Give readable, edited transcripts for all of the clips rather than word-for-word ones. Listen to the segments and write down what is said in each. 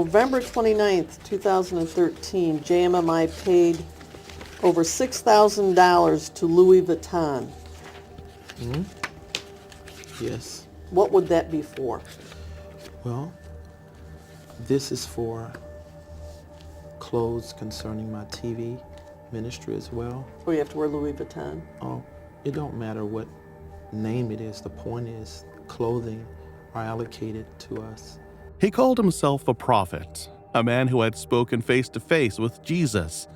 November 29th, 2013, JMMI paid over $6,000 to Louis Vuitton. Yes. What would that be for? Well, this is for clothes concerning my TV ministry as well. Or you have to wear Louis Vuitton? Oh, it don't matter what name it is. The point is clothing are allocated to us. He called himself a prophet, a man who had spoken face-to-face with Jesus.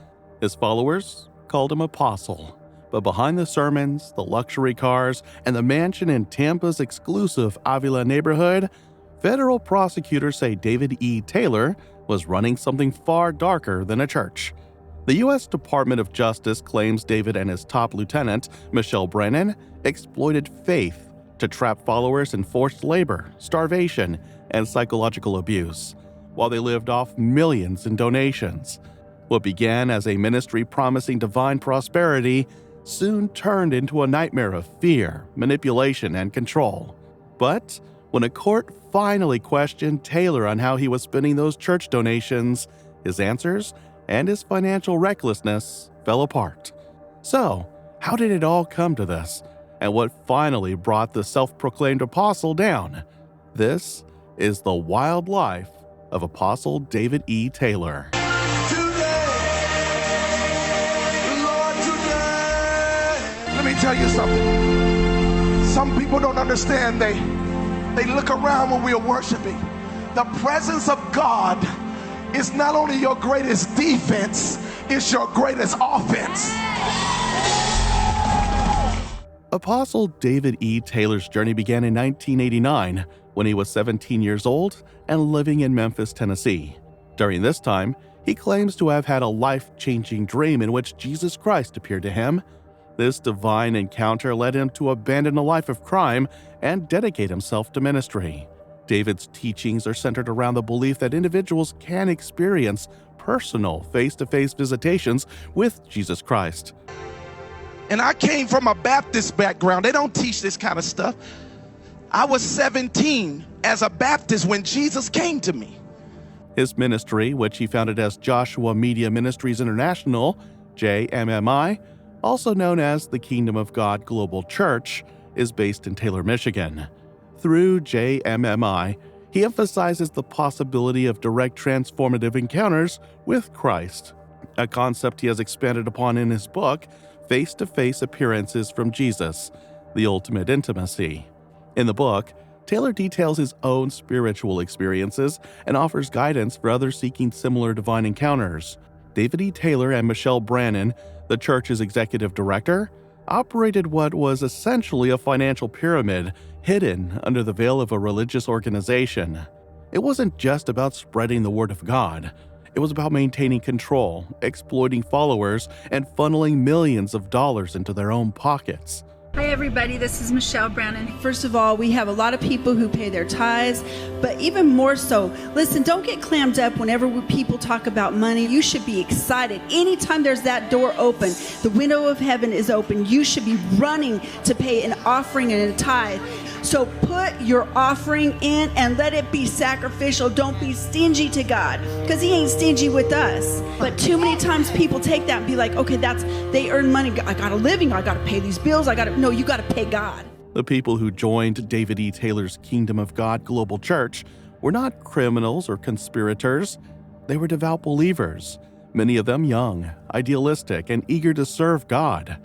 His followers called him apostle. But behind the sermons, the luxury cars, and the mansion in Tampa's exclusive Avila neighborhood, federal prosecutors say David E. Taylor was running something far darker than a church. The U.S. Department of Justice claims David and his top lieutenant, Michelle Brennan, exploited faith to trap followers in forced labor, starvation, and psychological abuse, while they lived off millions in donations. What began as a ministry promising divine prosperity soon turned into a nightmare of fear, manipulation, and control. But when a court finally questioned Taylor on how he was spending those church donations, his answers and his financial recklessness fell apart. So, how did it all come to this? And what finally brought the self-proclaimed apostle down? This is the wild life of Apostle David E. Taylor. Let me tell you something. Some people don't understand. They look around when we are worshiping. The presence of God is not only your greatest defense, it's your greatest offense. Apostle David E. Taylor's journey began in 1989 when he was 17 years old and living in Memphis, Tennessee. During this time, he claims to have had a life-changing dream in which Jesus Christ appeared to him. This divine encounter led him to abandon a life of crime and dedicate himself to ministry. David's teachings are centered around the belief that individuals can experience personal face-to-face visitations with Jesus Christ. And I came from a Baptist background. They don't teach this kind of stuff. I was 17 as a Baptist when Jesus came to me. His ministry, which he founded as Joshua Media Ministries International, JMMI, also known as the Kingdom of God Global Church, is based in Taylor, Michigan. Through JMMI, he emphasizes the possibility of direct transformative encounters with Christ, a concept he has expanded upon in his book, Face-to-Face Appearances from Jesus, The Ultimate Intimacy. In the book, Taylor details his own spiritual experiences and offers guidance for others seeking similar divine encounters. David E. Taylor and Michelle Brennan, the church's executive director, operated what was essentially a financial pyramid hidden under the veil of a religious organization. It wasn't just about spreading the word of God. It was about maintaining control, exploiting followers, and funneling millions of dollars into their own pockets. Hi everybody, this is Michelle Brannon. First of all, we have a lot of people who pay their tithes, but even more so, listen, don't get clammed up whenever people talk about money. You should be excited. Anytime there's that door open, the window of heaven is open, you should be running to pay an offering and a tithe. So put your offering in and let it be sacrificial. Don't be stingy to God, because he ain't stingy with us. But too many times people take that and be like, okay, they earn money. I got a living. I got to pay these bills. No, you got to pay God. The people who joined David E. Taylor's Kingdom of God Global Church were not criminals or conspirators. They were devout believers, many of them young, idealistic, and eager to serve God.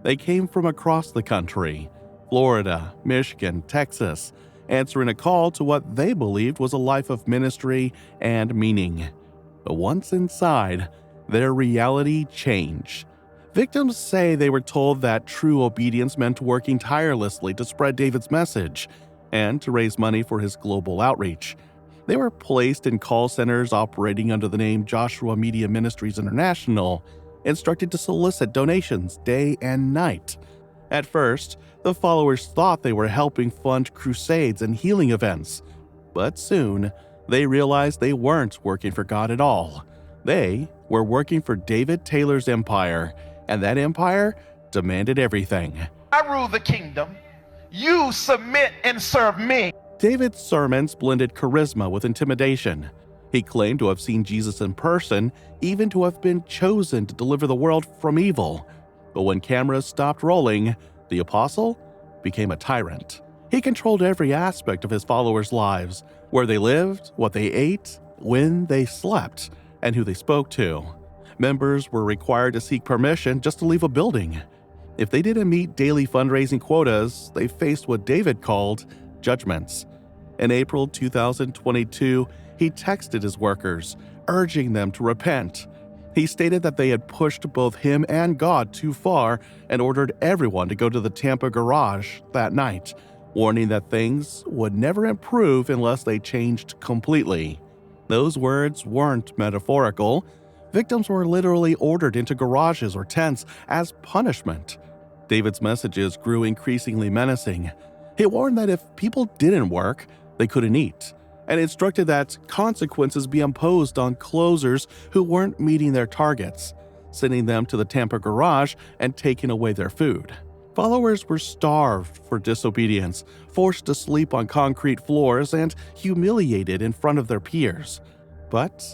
They came from across the country, Florida, Michigan, Texas, answering a call to what they believed was a life of ministry and meaning. But once inside, their reality changed. Victims say they were told that true obedience meant working tirelessly to spread David's message and to raise money for his global outreach. They were placed in call centers operating under the name Joshua Media Ministries International, instructed to solicit donations day and night. At first, the followers thought they were helping fund crusades and healing events, but soon they realized they weren't working for God at all. They were working for David Taylor's empire, and that empire demanded everything. I rule the kingdom. You submit and serve me. David's sermons blended charisma with intimidation. He claimed to have seen Jesus in person, even to have been chosen to deliver the world from evil. But when cameras stopped rolling, the apostle became a tyrant. He controlled every aspect of his followers' lives, where they lived, what they ate, when they slept, and who they spoke to. Members were required to seek permission just to leave a building. If they didn't meet daily fundraising quotas, they faced what David called judgments. In April 2022, he texted his workers, urging them to repent. He stated that they had pushed both him and God too far and ordered everyone to go to the Tampa garage that night, warning that things would never improve unless they changed completely. Those words weren't metaphorical. Victims were literally ordered into garages or tents as punishment. David's messages grew increasingly menacing. He warned that if people didn't work, they couldn't eat, and instructed that consequences be imposed on closers who weren't meeting their targets, sending them to the Tampa garage and taking away their food. Followers were starved for disobedience, forced to sleep on concrete floors, and humiliated in front of their peers. But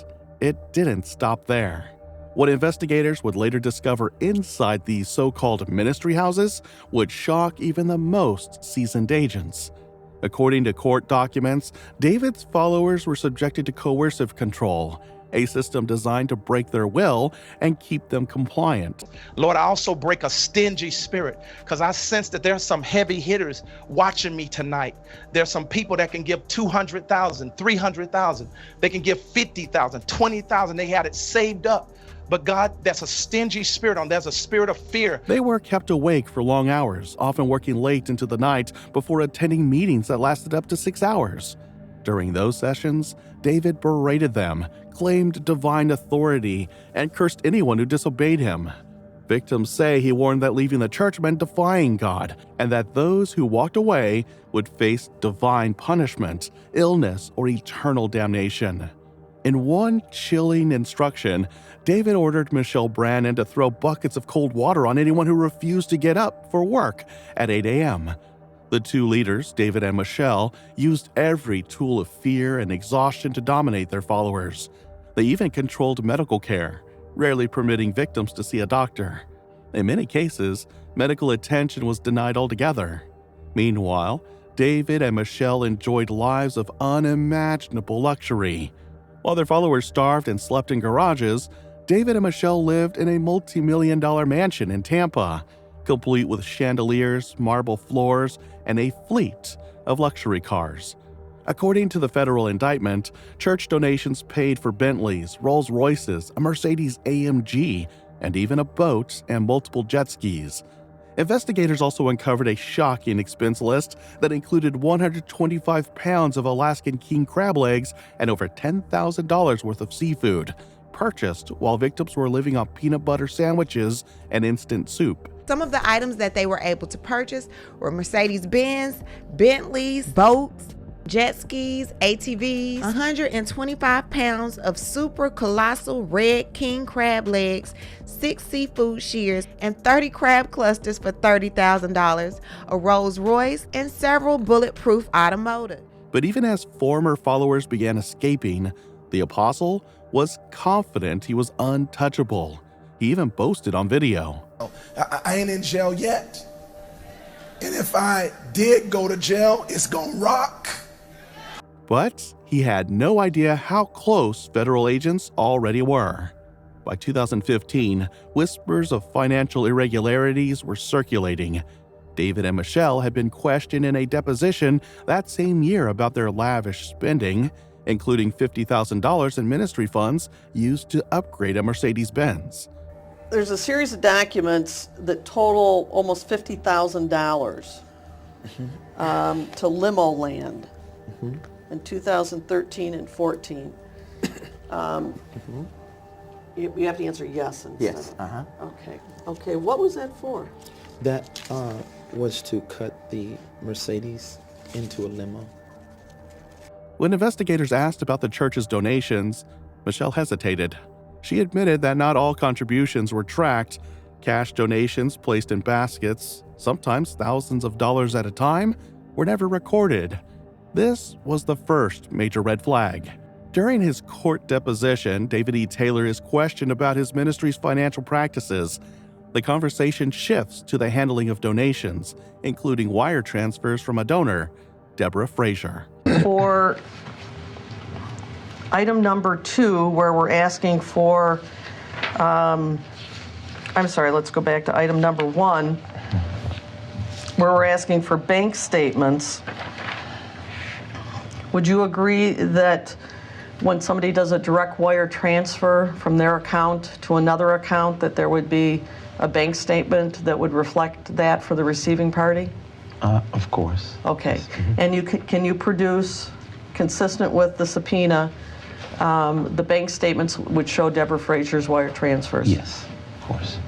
it didn't stop there. What investigators would later discover inside these so-called ministry houses would shock even the most seasoned agents. According to court documents, David's followers were subjected to coercive control, a system designed to break their will and keep them compliant. Lord, I also break a stingy spirit because I sense that there's some heavy hitters watching me tonight. There's some people that can give 200,000, 300,000. They can give 50,000, 20,000. They had it saved up. But God, that's a stingy spirit there's a spirit of fear. They were kept awake for long hours, often working late into the night before attending meetings that lasted up to 6 hours. During those sessions, David berated them, claimed divine authority, and cursed anyone who disobeyed him. Victims say he warned that leaving the church meant defying God, and that those who walked away would face divine punishment, illness, or eternal damnation. In one chilling instruction, David ordered Michelle Brannon to throw buckets of cold water on anyone who refused to get up for work at 8 a.m. The two leaders, David and Michelle, used every tool of fear and exhaustion to dominate their followers. They even controlled medical care, rarely permitting victims to see a doctor. In many cases, medical attention was denied altogether. Meanwhile, David and Michelle enjoyed lives of unimaginable luxury. While their followers starved and slept in garages, David and Michelle lived in a multi-million-dollar mansion in Tampa, complete with chandeliers, marble floors, and a fleet of luxury cars. According to the federal indictment, church donations paid for Bentleys, Rolls-Royces, a Mercedes-AMG, and even a boat and multiple jet skis. Investigators also uncovered a shocking expense list that included 125 pounds of Alaskan king crab legs and over $10,000 worth of seafood, purchased while victims were living on peanut butter sandwiches and instant soup. Some of the items that they were able to purchase were Mercedes-Benz, Bentleys, boats, jet skis, ATVs, 125 pounds of super colossal red king crab legs, 6 seafood shears, and 30 crab clusters for $30,000, a Rolls Royce, and several bulletproof automotives. But even as former followers began escaping, the apostle was confident he was untouchable. He even boasted on video. I ain't in jail yet. And if I did go to jail, it's gonna rock. But he had no idea how close federal agents already were. By 2015, whispers of financial irregularities were circulating. David and Michelle had been questioned in a deposition that same year about their lavish spending, including $50,000 in ministry funds used to upgrade a Mercedes-Benz. There's a series of documents that total almost $50,000 to limo land in 2013 and 14. You have to answer yes. Yes. Okay, what was that for? That was to cut the Mercedes into a limo. When investigators asked about the church's donations, Michelle hesitated. She admitted that not all contributions were tracked. Cash donations placed in baskets, sometimes thousands of dollars at a time, were never recorded. This was the first major red flag. During his court deposition, David E. Taylor is questioned about his ministry's financial practices. The conversation shifts to the handling of donations, including wire transfers from a donor, Deborah Frazier. For item number 2, where we're asking for, let's go back to item number 1, where we're asking for bank statements. Would you agree that when somebody does a direct wire transfer from their account to another account, that there would be a bank statement that would reflect that for the receiving party? Of course. Okay. And can you produce, consistent with the subpoena, the bank statements which show Deborah Frazier's wire transfers? Yes, of course.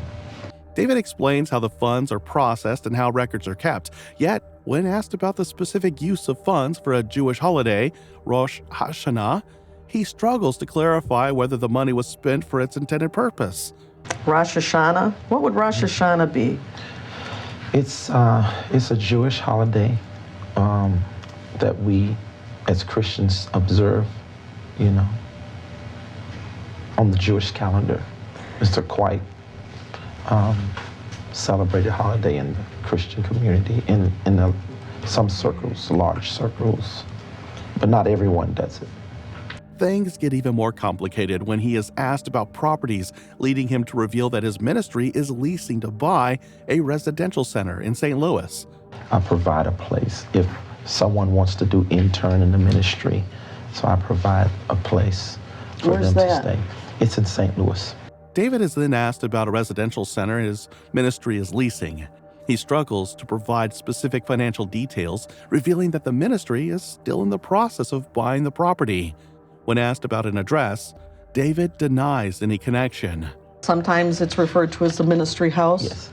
David explains how the funds are processed and how records are kept. Yet, when asked about the specific use of funds for a Jewish holiday, Rosh Hashanah, he struggles to clarify whether the money was spent for its intended purpose. Rosh Hashanah? What would Rosh Hashanah be? It's a Jewish holiday that we as Christians observe, on the Jewish calendar. It's a quite celebrated holiday in the Christian community, in some circles, large circles, but not everyone does it. Things get even more complicated when he is asked about properties, leading him to reveal that his ministry is leasing to buy a residential center in St. Louis. I provide a place if someone wants to do intern in the ministry, so I provide a place for Where's them that? to stay. It's in St. Louis. David is then asked about a residential center his ministry is leasing. He struggles to provide specific financial details, revealing that the ministry is still in the process of buying the property. When asked about an address, David denies any connection. Sometimes it's referred to as the ministry house. Yes.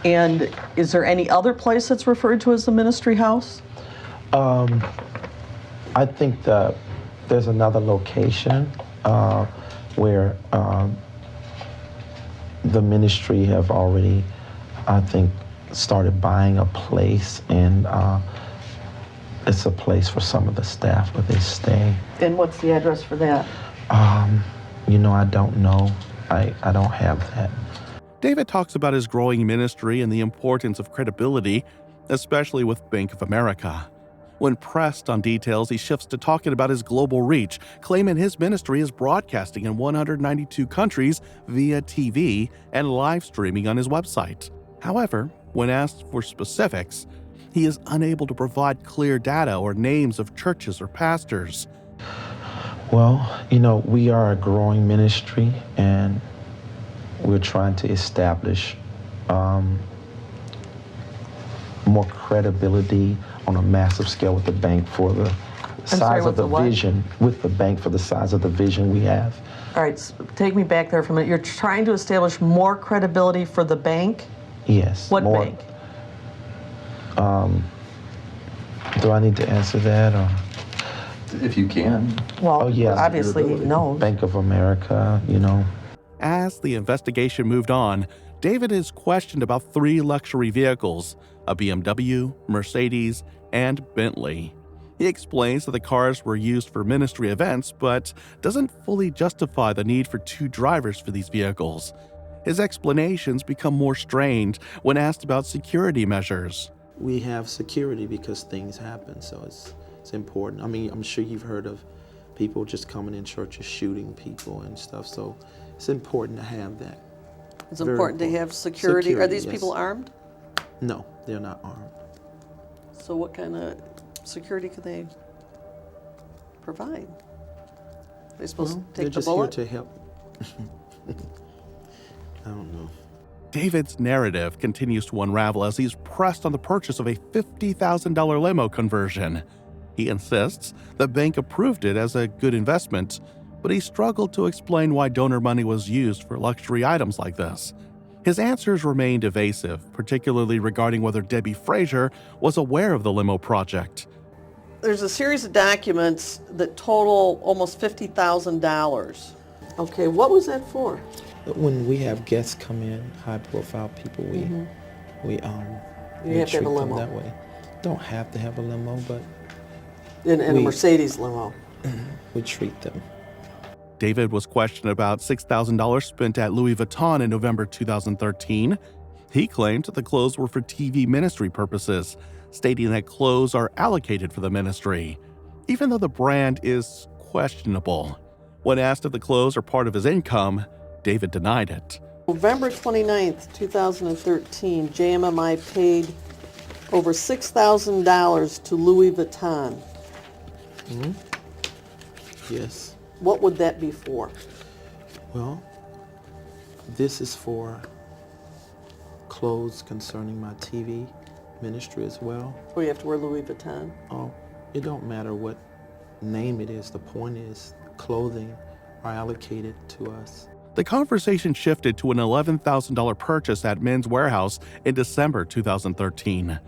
And is there any other place that's referred to as the ministry house? I think that there's another location where the ministry have already, I think, started buying a place, and it's a place for some of the staff where they stay. And what's the address for that? I don't know. I don't have that. David talks about his growing ministry and the importance of credibility, especially with Bank of America. When pressed on details, he shifts to talking about his global reach, claiming his ministry is broadcasting in 192 countries via TV and live streaming on his website. However, when asked for specifics, he is unable to provide clear data or names of churches or pastors. Well, we are a growing ministry, and we're trying to establish more credibility on a massive scale with the bank for the size of the vision, with the bank for the size of the vision we have. All right, take me back there for a minute. You're trying to establish more credibility for the bank? Yes. What more, bank? Do I need to answer that? Or? If you can. Well, yes. obviously he knows. Bank of America, As the investigation moved on, David is questioned about 3 luxury vehicles, a BMW, Mercedes, and Bentley. He explains that the cars were used for ministry events, but doesn't fully justify the need for 2 drivers for these vehicles. His explanations become more strained when asked about security measures. We have security because things happen, so it's important. I mean, I'm sure you've heard of people just coming in churches shooting people and stuff, so it's important to have that. It's important to have security. Are these people armed? No, they're not armed. So what kind of security could they provide? Are they supposed to they're take the just bullet? here to help. I don't know. David's narrative continues to unravel as he's pressed on the purchase of a $50,000 limo conversion. He insists the bank approved it as a good investment, but he struggled to explain why donor money was used for luxury items like this. His answers remained evasive, particularly regarding whether Debbie Frazier was aware of the limo project. There's a series of documents that total almost $50,000. Okay, what was that for? When we have guests come in, high-profile people, we You have to have treat a them limo. that way. Don't have to have a limo, but In a Mercedes limo. we treat them. David was questioned about $6,000 spent at Louis Vuitton in November 2013. He claimed the clothes were for TV ministry purposes, stating that clothes are allocated for the ministry, even though the brand is questionable. When asked if the clothes are part of his income, David denied it. November 29th, 2013, JMMI paid over $6,000 to Louis Vuitton. Yes. What would that be for? Well, this is for clothes concerning my TV ministry as well. Oh, you have to wear Louis Vuitton? Oh, it don't matter what name it is. The point is clothing are allocated to us. The conversation shifted to an $11,000 purchase at Men's Warehouse in December 2013.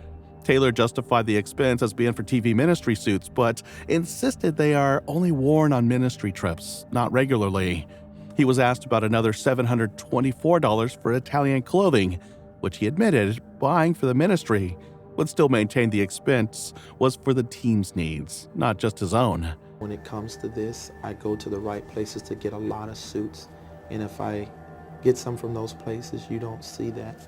Taylor justified the expense as being for TV ministry suits, but insisted they are only worn on ministry trips, not regularly. He was asked about another $724 for Italian clothing, which he admitted buying for the ministry, but still maintained the expense was for the team's needs, not just his own. When it comes to this, I go to the right places to get a lot of suits, and if I get some from those places, you don't see that.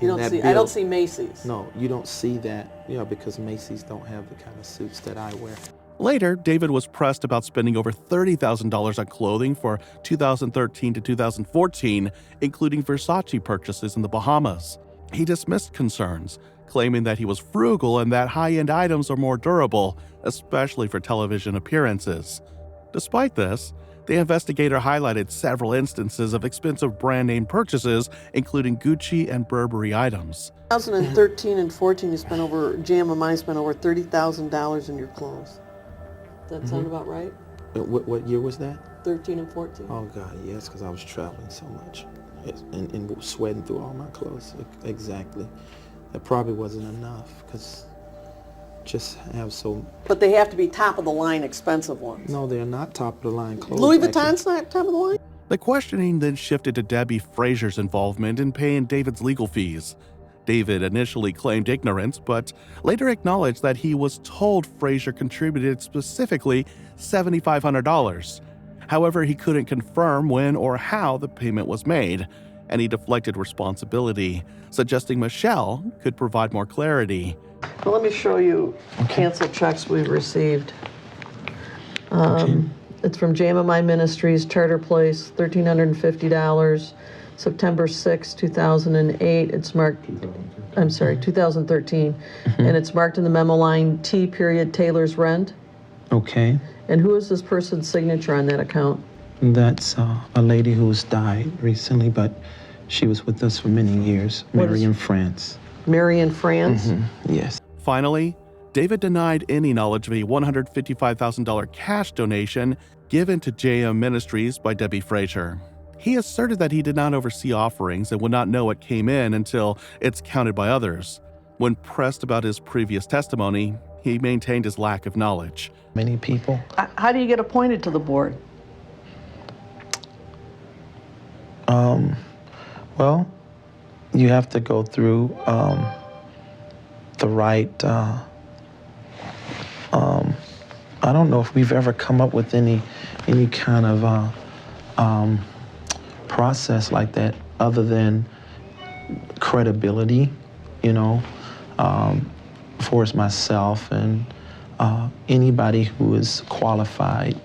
I don't see Macy's. No, you don't see that, because Macy's don't have the kind of suits that I wear. Later, David was pressed about spending over $30,000 on clothing for 2013 to 2014, including Versace purchases in the Bahamas. He dismissed concerns, claiming that he was frugal and that high-end items are more durable, especially for television appearances. Despite this, the investigator highlighted several instances of expensive brand-name purchases, including Gucci and Burberry items. 2013 and 14, JMMI spent over $30,000 in your clothes. Does that sound about right? What year was that? 13 and 14. Oh God, yes, because I was traveling so much and sweating through all my clothes. Exactly. That probably wasn't enough, because just have so... But they have to be top-of-the-line expensive ones. No, they're not top-of-the-line clothes. Louis Vuitton's not top-of-the-line? The questioning then shifted to Debbie Frazier's involvement in paying David's legal fees. David initially claimed ignorance, but later acknowledged that he was told Frazier contributed specifically $7,500. However, he couldn't confirm when or how the payment was made, and he deflected responsibility, suggesting Michelle could provide more clarity. Well, let me show you canceled checks we've received. It's from JMMI Ministries, Charter Place, $1,350, September 6, 2008. It's marked, 2013. And it's marked in the memo line, T. Taylor's rent. Okay. And who is this person's signature on that account? That's a lady who's died recently, but she was with us for many years, Marion France. Marion France? Yes. Finally, David denied any knowledge of a $155,000 cash donation given to JM Ministries by Debbie Frazier. He asserted that he did not oversee offerings and would not know what came in until it's counted by others. When pressed about his previous testimony, he maintained his lack of knowledge. Many people. How do you get appointed to the board? Well, you have to go through the right, I don't know if we've ever come up with any kind of process like that other than credibility, for myself and anybody who is qualified.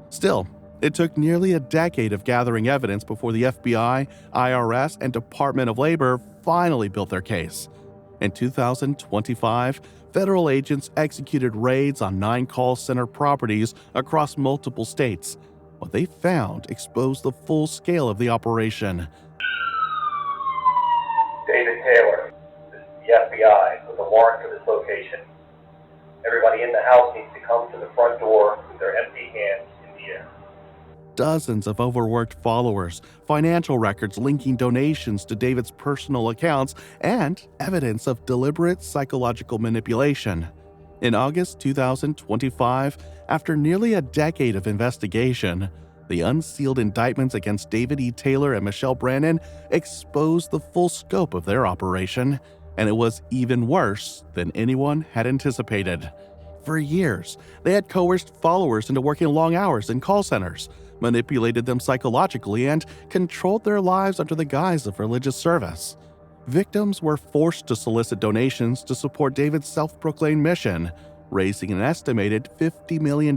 Still, it took nearly a decade of gathering evidence before the FBI, IRS, and Department of Labor finally built their case. In 2025, federal agents executed raids on 9 call center properties across multiple states. What they found exposed the full scale of the operation. David Taylor, this is the FBI with a warrant for this location. Everybody in the house needs to come to the front door with their empty hands in the air. Dozens of overworked followers, financial records linking donations to David's personal accounts, and evidence of deliberate psychological manipulation. In August 2025, after nearly a decade of investigation, the unsealed indictments against David E. Taylor and Michelle Brannon exposed the full scope of their operation, and it was even worse than anyone had anticipated. For years, they had coerced followers into working long hours in call centers, manipulated them psychologically, and controlled their lives under the guise of religious service. Victims were forced to solicit donations to support David's self-proclaimed mission, raising an estimated $50 million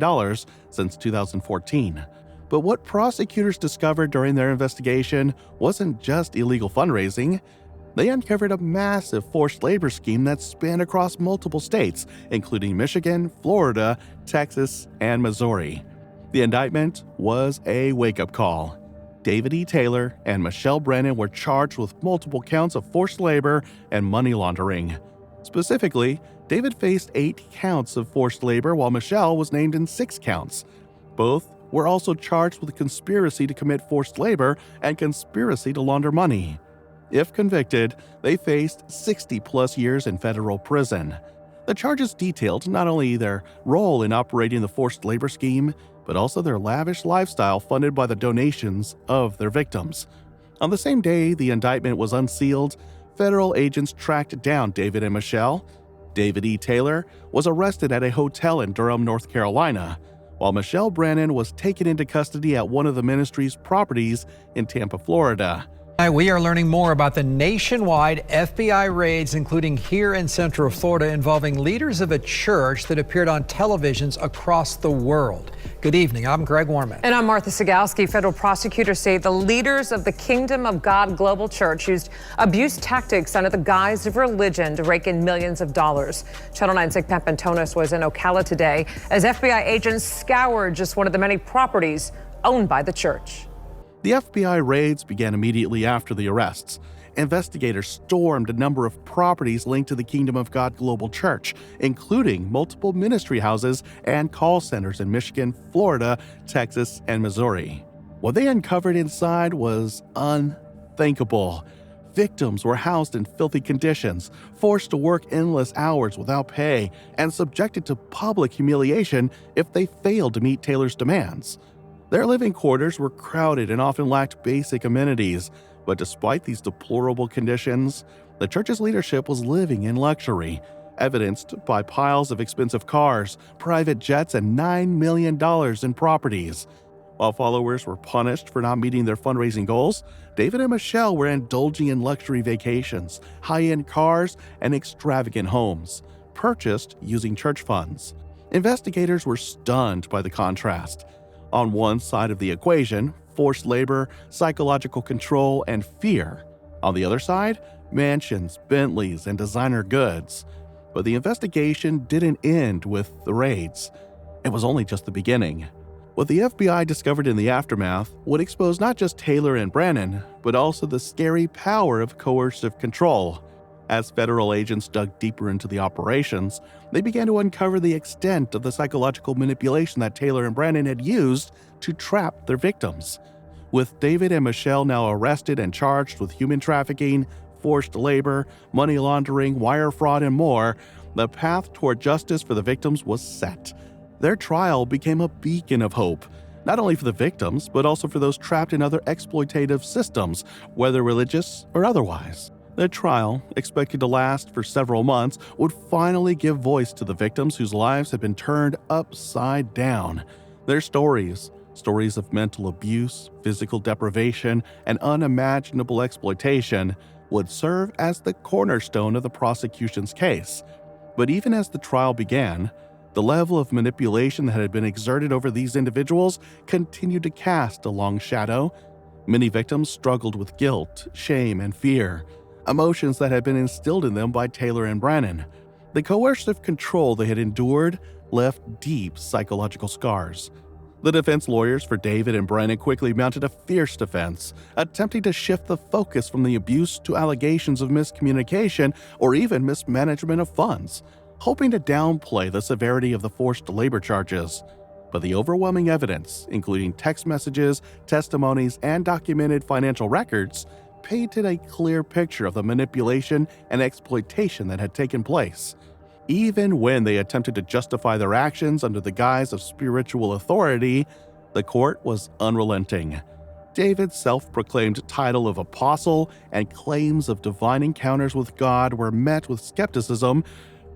since 2014. But what prosecutors discovered during their investigation wasn't just illegal fundraising. They uncovered a massive forced labor scheme that spanned across multiple states, including Michigan, Florida, Texas, and Missouri. The indictment was a wake-up call. David E. Taylor and Michelle Brennan were charged with multiple counts of forced labor and money laundering. Specifically, David faced 8 counts of forced labor while Michelle was named in 6 counts. Both were also charged with conspiracy to commit forced labor and conspiracy to launder money. If convicted, they faced 60-plus years in federal prison. The charges detailed not only their role in operating the forced labor scheme, but also their lavish lifestyle funded by the donations of their victims. On the same day the indictment was unsealed, federal agents tracked down David and Michelle. David E. Taylor was arrested at a hotel in Durham, North Carolina, while Michelle Brennan was taken into custody at one of the ministry's properties in Tampa, Florida. We are learning more about the nationwide FBI raids, including here in Central Florida, involving leaders of a church that appeared on televisions across the world. Good evening, I'm Greg Warman. And I'm Martha Sigalski. Federal prosecutors say the leaders of the Kingdom of God Global Church used abuse tactics under the guise of religion to rake in millions of dollars. Channel 9's Nick Pampantonis was in Ocala today as FBI agents scoured just one of the many properties owned by the church. The FBI raids began immediately after the arrests. Investigators stormed a number of properties linked to the Kingdom of God Global Church, including multiple ministry houses and call centers in Michigan, Florida, Texas, and Missouri. What they uncovered inside was unthinkable. Victims were housed in filthy conditions, forced to work endless hours without pay, and subjected to public humiliation if they failed to meet Taylor's demands. Their living quarters were crowded and often lacked basic amenities, but despite these deplorable conditions, the church's leadership was living in luxury, evidenced by piles of expensive cars, private jets, and $9 million in properties. While followers were punished for not meeting their fundraising goals, David and Michelle were indulging in luxury vacations, high-end cars, and extravagant homes, purchased using church funds. Investigators were stunned by the contrast. On one side of the equation, forced labor, psychological control, and fear. On the other side, mansions, Bentleys, and designer goods. But the investigation didn't end with the raids. It was only just the beginning. What the FBI discovered in the aftermath would expose not just Taylor and Brennan, but also the scary power of coercive control. As federal agents dug deeper into the operations, they began to uncover the extent of the psychological manipulation that Taylor and Brennan had used to trap their victims. With David and Michelle now arrested and charged with human trafficking, forced labor, money laundering, wire fraud, and more, the path toward justice for the victims was set. Their trial became a beacon of hope, not only for the victims, but also for those trapped in other exploitative systems, whether religious or otherwise. Their trial, expected to last for several months, would finally give voice to the victims whose lives had been turned upside down. Their stories of mental abuse, physical deprivation, and unimaginable exploitation, would serve as the cornerstone of the prosecution's case. But even as the trial began, the level of manipulation that had been exerted over these individuals continued to cast a long shadow. Many victims struggled with guilt, shame, and fear, emotions that had been instilled in them by Taylor and Brennan. The coercive control they had endured left deep psychological scars. The defense lawyers for David and Brennan quickly mounted a fierce defense, attempting to shift the focus from the abuse to allegations of miscommunication or even mismanagement of funds, hoping to downplay the severity of the forced labor charges. But the overwhelming evidence, including text messages, testimonies, and documented financial records, painted a clear picture of the manipulation and exploitation that had taken place. Even when they attempted to justify their actions under the guise of spiritual authority, the court was unrelenting. David's self-proclaimed title of apostle and claims of divine encounters with God were met with skepticism,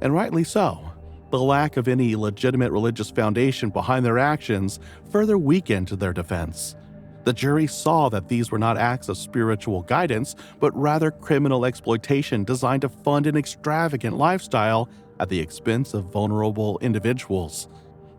and rightly so. The lack of any legitimate religious foundation behind their actions further weakened their defense. The jury saw that these were not acts of spiritual guidance, but rather criminal exploitation designed to fund an extravagant lifestyle at the expense of vulnerable individuals.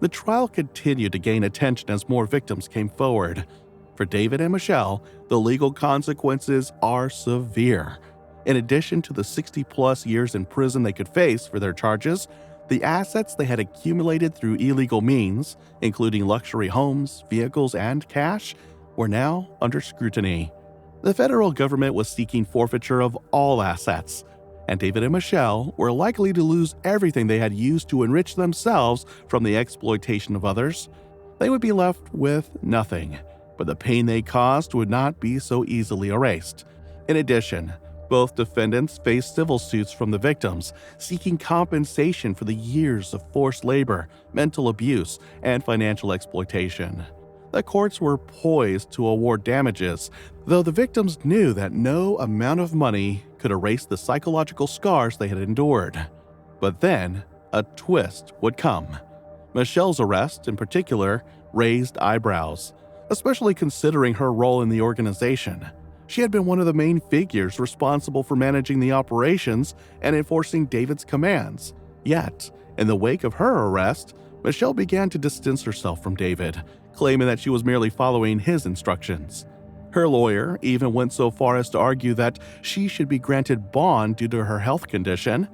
The trial continued to gain attention as more victims came forward. For David and Michelle, the legal consequences are severe. In addition to the 60-plus years in prison they could face for their charges, the assets they had accumulated through illegal means, including luxury homes, vehicles, and cash, were now under scrutiny. The federal government was seeking forfeiture of all assets, and David and Michelle were likely to lose everything they had used to enrich themselves from the exploitation of others. They would be left with nothing, but the pain they caused would not be so easily erased. In addition, both defendants faced civil suits from the victims, seeking compensation for the years of forced labor, mental abuse, and financial exploitation. The courts were poised to award damages, though the victims knew that no amount of money could erase the psychological scars they had endured. But then, a twist would come. Michelle's arrest, in particular, raised eyebrows, especially considering her role in the organization. She had been one of the main figures responsible for managing the operations and enforcing David's commands. Yet, in the wake of her arrest, Michelle began to distance herself from David, claiming that she was merely following his instructions. Her lawyer even went so far as to argue that she should be granted bond due to her health condition.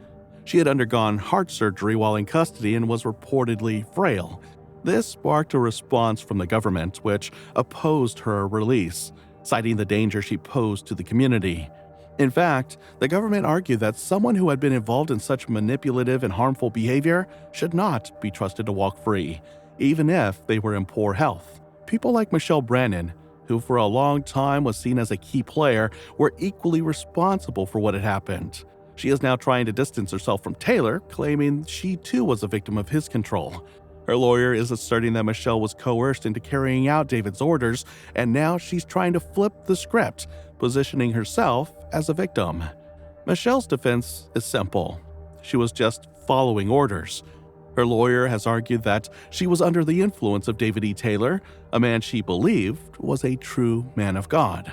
She had undergone heart surgery while in custody and was reportedly frail. This sparked a response from the government, which opposed her release, citing the danger she posed to the community. In fact, the government argued that someone who had been involved in such manipulative and harmful behavior should not be trusted to walk free, even if they were in poor health. People like Michelle Brannon, who for a long time was seen as a key player, were equally responsible for what had happened. She is now trying to distance herself from Taylor, claiming she too was a victim of his control. Her lawyer is asserting that Michelle was coerced into carrying out David's orders, and now she's trying to flip the script, positioning herself as a victim. Michelle's defense is simple. She was just following orders. Her lawyer has argued that she was under the influence of David E. Taylor, a man she believed was a true man of God.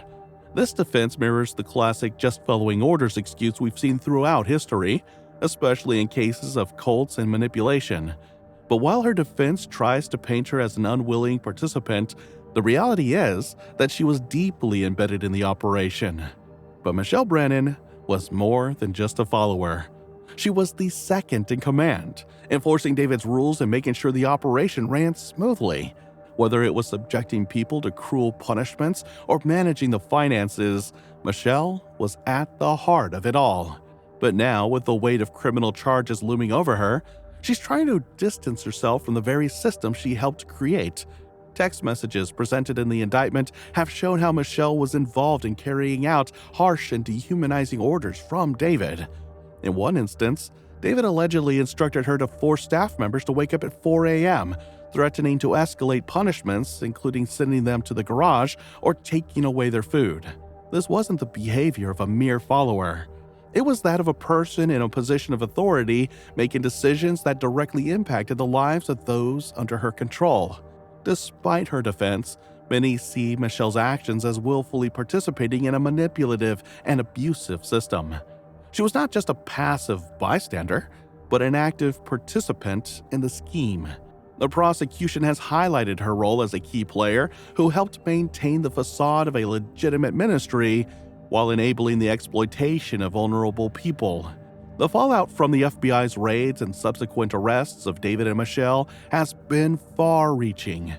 This defense mirrors the classic just following orders excuse we've seen throughout history, especially in cases of cults and manipulation. But while her defense tries to paint her as an unwilling participant, the reality is that she was deeply embedded in the operation. But Michelle Brannon was more than just a follower. She was the second in command, enforcing David's rules and making sure the operation ran smoothly. Whether it was subjecting people to cruel punishments or managing the finances, Michelle was at the heart of it all. But now, with the weight of criminal charges looming over her, she's trying to distance herself from the very system she helped create. Text messages presented in the indictment have shown how Michelle was involved in carrying out harsh and dehumanizing orders from David. In one instance, David allegedly instructed her to force staff members to wake up at 4 a.m., threatening to escalate punishments, including sending them to the garage or taking away their food. This wasn't the behavior of a mere follower. It was that of a person in a position of authority making decisions that directly impacted the lives of those under her control. Despite her defense, many see Michelle's actions as willfully participating in a manipulative and abusive system. She was not just a passive bystander, but an active participant in the scheme. The prosecution has highlighted her role as a key player who helped maintain the facade of a legitimate ministry while enabling the exploitation of vulnerable people. The fallout from the FBI's raids and subsequent arrests of David and Michelle has been far-reaching.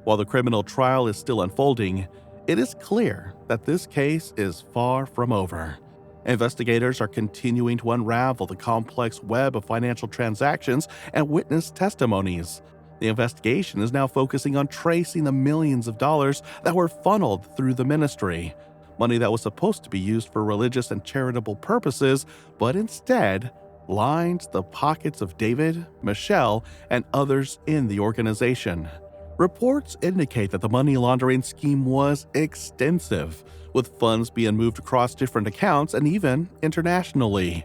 While the criminal trial is still unfolding, it is clear that this case is far from over. Investigators are continuing to unravel the complex web of financial transactions and witness testimonies. The investigation is now focusing on tracing the millions of dollars that were funneled through the ministry, money that was supposed to be used for religious and charitable purposes, but instead lined the pockets of David, Michelle, and others in the organization. Reports indicate that the money laundering scheme was extensive, with funds being moved across different accounts and even internationally.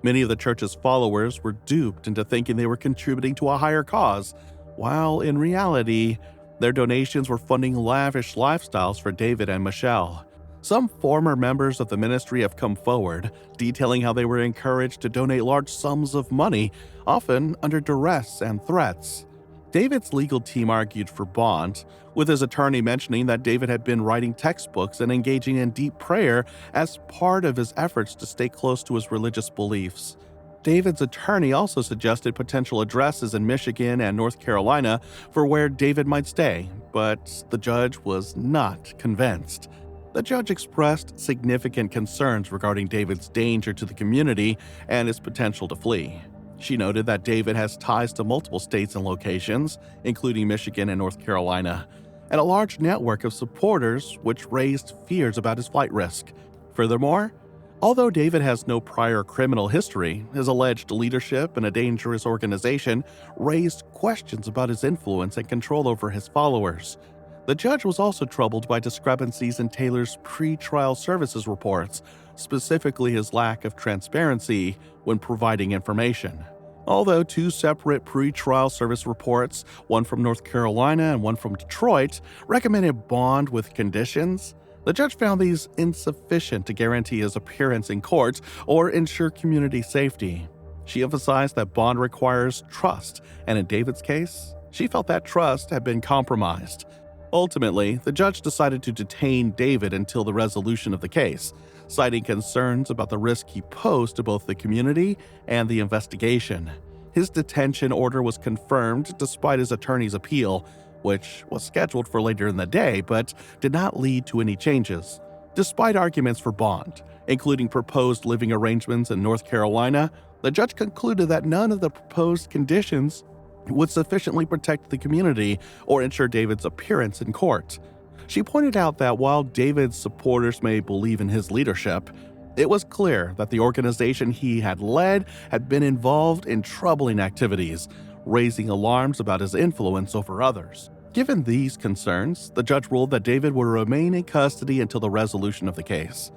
Many of the church's followers were duped into thinking they were contributing to a higher cause, while in reality, their donations were funding lavish lifestyles for David and Michelle. Some former members of the ministry have come forward, detailing how they were encouraged to donate large sums of money, often under duress and threats. David's legal team argued for bond, with his attorney mentioning that David had been writing textbooks and engaging in deep prayer as part of his efforts to stay close to his religious beliefs. David's attorney also suggested potential addresses in Michigan and North Carolina for where David might stay, but the judge was not convinced. The judge expressed significant concerns regarding David's danger to the community and his potential to flee. She noted that David has ties to multiple states and locations, including Michigan and North Carolina, and a large network of supporters, which raised fears about his flight risk. Furthermore, although David has no prior criminal history, his alleged leadership in a dangerous organization raised questions about his influence and control over his followers. The judge was also troubled by discrepancies in Taylor's pre-trial services reports, specifically his lack of transparency when providing information. Although two separate pre-trial service reports, one from North Carolina and one from Detroit, recommended bond with conditions, the judge found these insufficient to guarantee his appearance in court or ensure community safety. She emphasized that bond requires trust, and in David's case, she felt that trust had been compromised. Ultimately, the judge decided to detain David until the resolution of the case, citing concerns about the risk he posed to both the community and the investigation. His detention order was confirmed despite his attorney's appeal, which was scheduled for later in the day but did not lead to any changes. Despite arguments for bond, including proposed living arrangements in North Carolina, the judge concluded that none of the proposed conditions would sufficiently protect the community or ensure David's appearance in court. She pointed out that while David's supporters may believe in his leadership, it was clear that the organization he had led had been involved in troubling activities, raising alarms about his influence over others. Given these concerns, the judge ruled that David would remain in custody until the resolution of the case.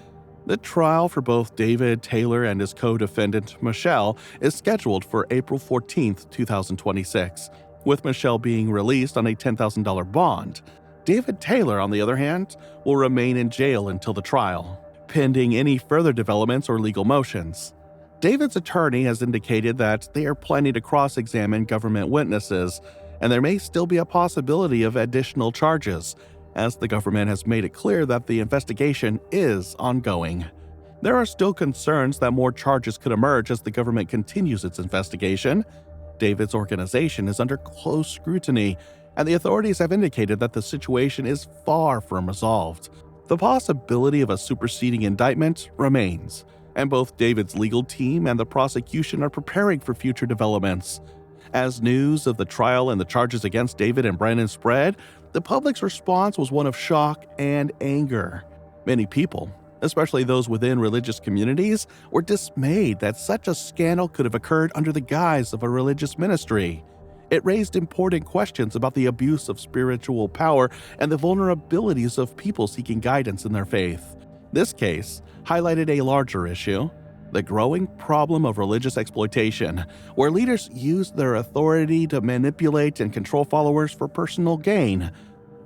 The trial for both David Taylor and his co-defendant, Michelle, is scheduled for April 14, 2026, with Michelle being released on a $10,000 bond. David Taylor, on the other hand, will remain in jail until the trial, pending any further developments or legal motions. David's attorney has indicated that they are planning to cross-examine government witnesses, and there may still be a possibility of additional charges, as the government has made it clear that the investigation is ongoing. There are still concerns that more charges could emerge as the government continues its investigation. David's organization is under close scrutiny, and the authorities have indicated that the situation is far from resolved. The possibility of a superseding indictment remains, and both David's legal team and the prosecution are preparing for future developments. As news of the trial and the charges against David and Brandon spread, the public's response was one of shock and anger. Many people, especially those within religious communities, were dismayed that such a scandal could have occurred under the guise of a religious ministry. It raised important questions about the abuse of spiritual power and the vulnerabilities of people seeking guidance in their faith. This case highlighted a larger issue: the growing problem of religious exploitation, where leaders use their authority to manipulate and control followers for personal gain.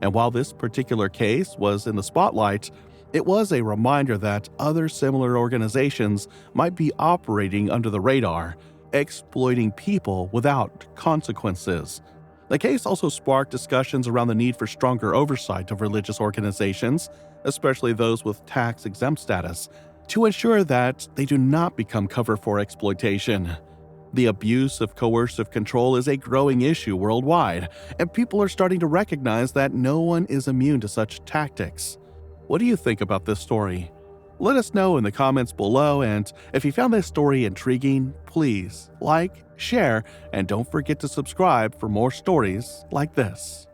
And while this particular case was in the spotlight, it was a reminder that other similar organizations might be operating under the radar, exploiting people without consequences. The case also sparked discussions around the need for stronger oversight of religious organizations, especially those with tax-exempt status, to ensure that they do not become cover for exploitation. The abuse of coercive control is a growing issue worldwide, and people are starting to recognize that no one is immune to such tactics. What do you think about this story? Let us know in the comments below, and if you found this story intriguing, please like, share, and don't forget to subscribe for more stories like this.